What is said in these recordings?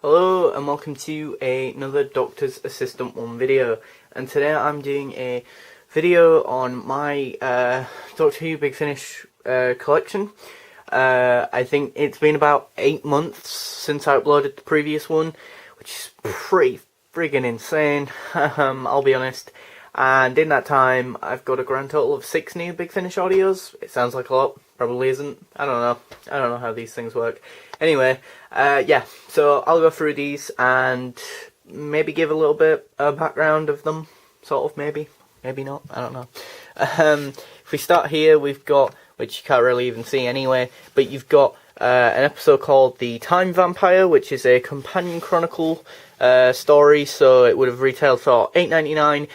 Hello and welcome to another Doctor's Assistant 1 video, and today I'm doing a video on my Doctor Who Big Finish collection. I think it's been about 8 months since I uploaded the previous one, which is pretty friggin' insane, I'll be honest. And in that time I've got a grand total of 6 new Big Finish audios. It sounds like a lot, probably isn't. I don't know how these things work. Anyway, yeah, so I'll go through these and maybe give a little bit of background of them, sort of, maybe not, I don't know. If we start here, we've got, which you can't really even see anyway, but you've got an episode called The Time Vampire, which is a companion chronicle story, so it would have retailed for $8.99.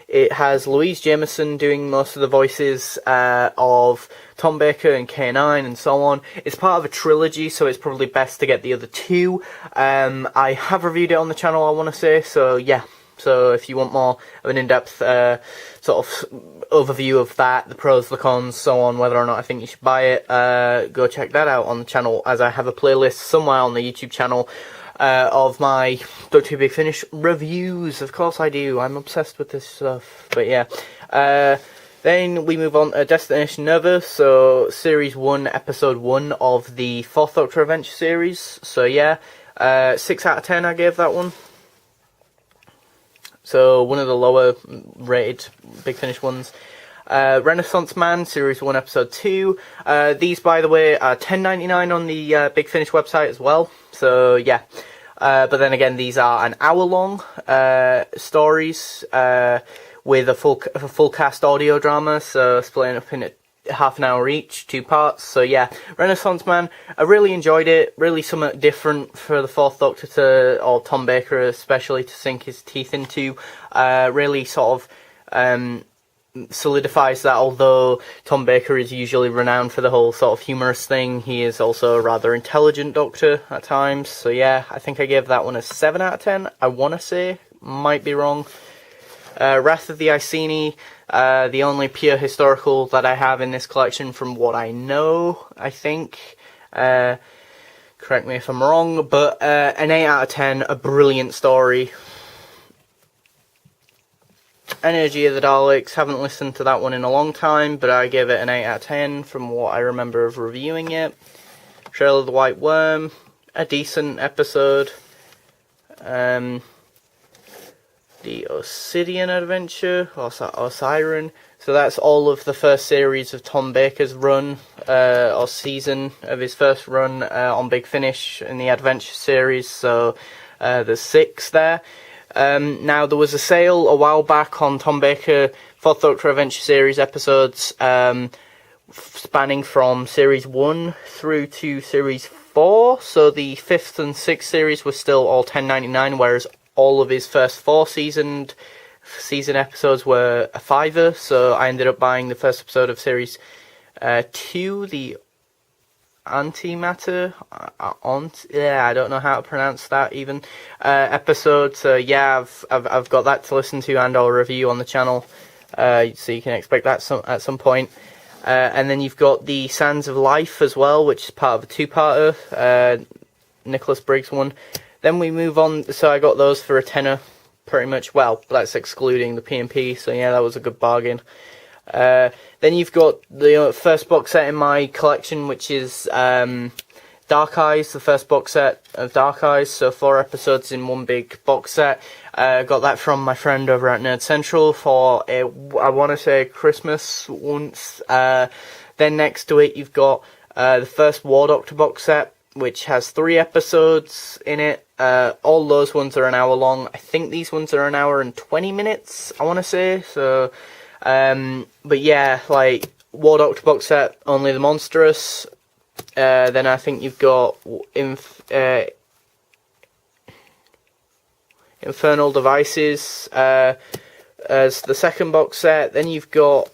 It has Louise Jameson doing most of the voices of Tom Baker and K9 and so on. It's part of a trilogy, so it's probably best to get the other two. I have reviewed it on the channel, I want to say, so yeah. So if you want more of an in-depth sort of overview of that, the pros, the cons, so on, whether or not I think you should buy it, go check that out on the channel, as I have a playlist somewhere on the YouTube channel of my Doctor Who Big Finish reviews. Of course I do, I'm obsessed with this stuff, but yeah. Then we move on to Destination Nova, so Series 1, Episode 1 of the 4th Doctor Adventure series. So yeah, 6 out of 10 I gave that one. So one of the lower rated Big Finish ones. Renaissance Man, Series 1, Episode 2. These, by the way, are $10.99 on the Big Finish website as well. So yeah. But then again, these are an hour-long stories with a full cast audio drama, so splitting up in half an hour each, 2 parts. So yeah, Renaissance Man, I really enjoyed it. Really something different for the 4th Doctor or Tom Baker especially, to sink his teeth into. Really sort of solidifies that although Tom Baker is usually renowned for the whole sort of humorous thing, he is also a rather intelligent Doctor at times. So yeah, I think I gave that one a 7 out of 10, I want to say. Might be wrong. Wrath of the Iceni, the only pure historical that I have in this collection from what I know, I think. Correct me if I'm wrong, but an 8 out of 10, a brilliant story. Energy of the Daleks, haven't listened to that one in a long time, but I gave it an 8 out of 10 from what I remember of reviewing it. Trail of the White Worm, a decent episode. The Obsidian Adventure, or Osiren. So that's all of the first series of Tom Baker's run, or season of his first run on Big Finish in the Adventure series. So there's 6 there. Now there was a sale a while back on Tom Baker 4th Doctor Adventure series episodes, spanning from series 1 through to series 4. So the 5th and 6th series were still all $10.99, whereas all of his first 4 season episodes were a $5. So I ended up buying the first episode of series 2, the Antimatter, yeah, I don't know how to pronounce that even, episode. So yeah, I've got that to listen to and I'll review on the channel, so you can expect that at some point. And then you've got the Sands of Life as well, which is part of a 2-parter, Nicholas Briggs one. Then we move on, so I got those for a tenner, pretty much. Well, that's excluding the P&P, so yeah, that was a good bargain. Then you've got the first box set in my collection, which is Dark Eyes, the first box set of Dark Eyes, so 4 episodes in one big box set. Got that from my friend over at Nerd Central for, I want to say, Christmas once. Then next to it you've got the first War Doctor box set, which has 3 episodes in it. All those ones are an hour long. I think these ones are an hour and 20 minutes, I want to say. So, but yeah, like, War Doctor box set, Only the Monstrous. Then I think you've got Infernal Devices as the second box set. Then you've got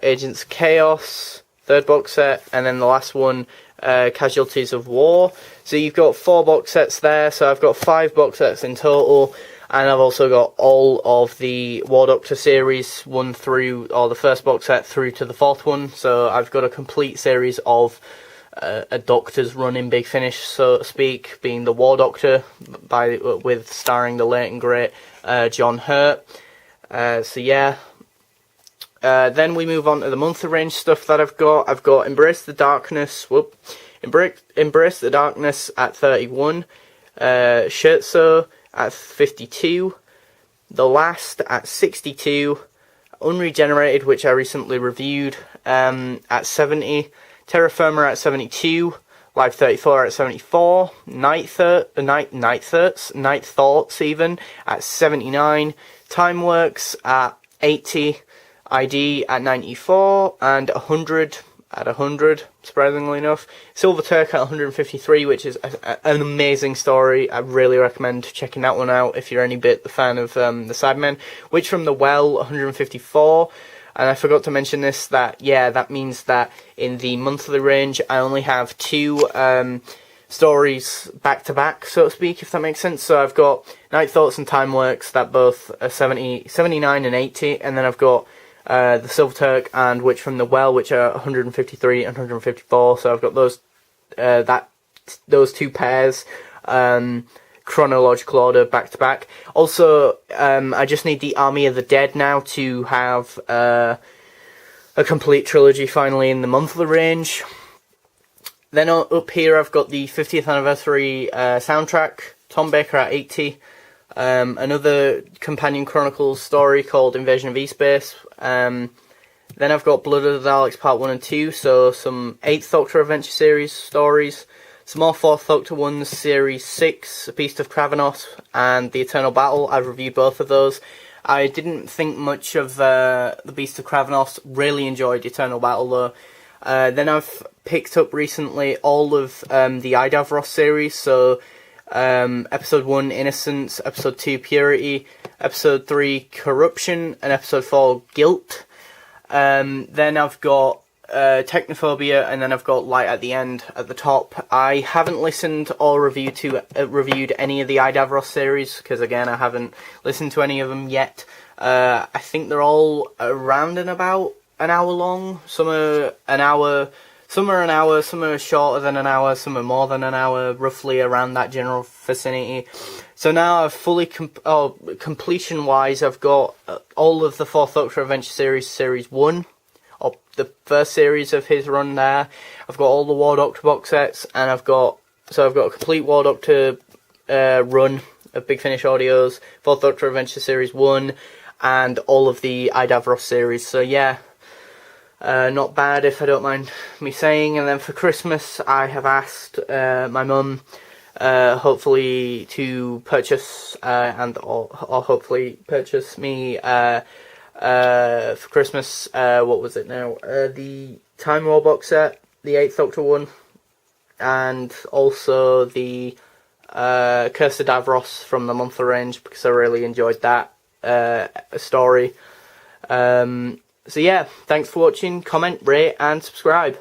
Agents of Chaos, 3rd box set, and then the last one, Casualties of War. So you've got 4 box sets there, so I've got 5 box sets in total, and I've also got all of the War Doctor series 1 through, or the first box set through to the 4th one, so I've got a complete series of a Doctor's run in Big Finish, so to speak, being the War Doctor with starring the late and great John Hurt. So yeah. Then we move on to the monthly range stuff that I've got. I've got Embrace the Darkness. Embrace the Darkness at 31. Scherzo at 52. The Last at 62. Unregenerated, which I recently reviewed, at 70. Terra Firma at 72. Live 34 at 74. Night Thoughts even at 79. Timeworks at 80. ID at 94, and 100 at 100, surprisingly enough. Silver Turk at 153, which is an amazing story. I really recommend checking that one out if you're any bit the fan of the Cybermen. Witch from the Well, 154. And I forgot to mention this, that means that in the monthly range, I only have 2 stories back to back, so to speak, if that makes sense. So I've got Night Thoughts and Timeworks that both are 79 and 80, and then I've got the Silver Turk and Witch from the Well, which are 153 and 154. So I've got those 2 pairs, chronological order back to back. Also, I just need the Army of the Dead now to have a complete trilogy finally in the monthly range. Then up here I've got the 50th anniversary soundtrack, Tom Baker at 80. Another Companion Chronicles story called Invasion of E-Space. Then I've got Blood of the Daleks Part 1 and 2, so some 8th Doctor Adventure Series stories. Some more 4th Doctor ones, Series 6, Beast of Kravanos, and The Eternal Battle. I've reviewed both of those. I didn't think much of The Beast of Kravanos, really enjoyed Eternal Battle though. Then I've picked up recently all of the Idavros series, so Episode 1, Innocence, Episode 2, Purity, Episode 3, Corruption, and Episode 4, Guilt. Then I've got Technophobia, and then I've got Light at the End at the top. I haven't listened or reviewed any of the Idavros series, because again, I haven't listened to any of them yet. I think they're all around and about an hour long. Some are an hour, some are shorter than an hour, some are more than an hour, roughly around that general vicinity. So now I've fully, completion-wise, I've got all of the 4th Doctor Adventure Series, Series 1, or the first series of his run there. I've got all the War Doctor box sets, and I've got a complete War Doctor run of Big Finish Audios, 4th Doctor Adventure Series 1, and all of the Idavros series. So yeah, not bad if I don't mind me saying. And then for Christmas, I have asked my mum, hopefully to purchase or hopefully purchase me for Christmas, what was it now, the Time War box set, the 8th Doctor one, and also the Curse of Davros from the monthly range, because I really enjoyed that story. So yeah, thanks for watching, comment, rate and subscribe.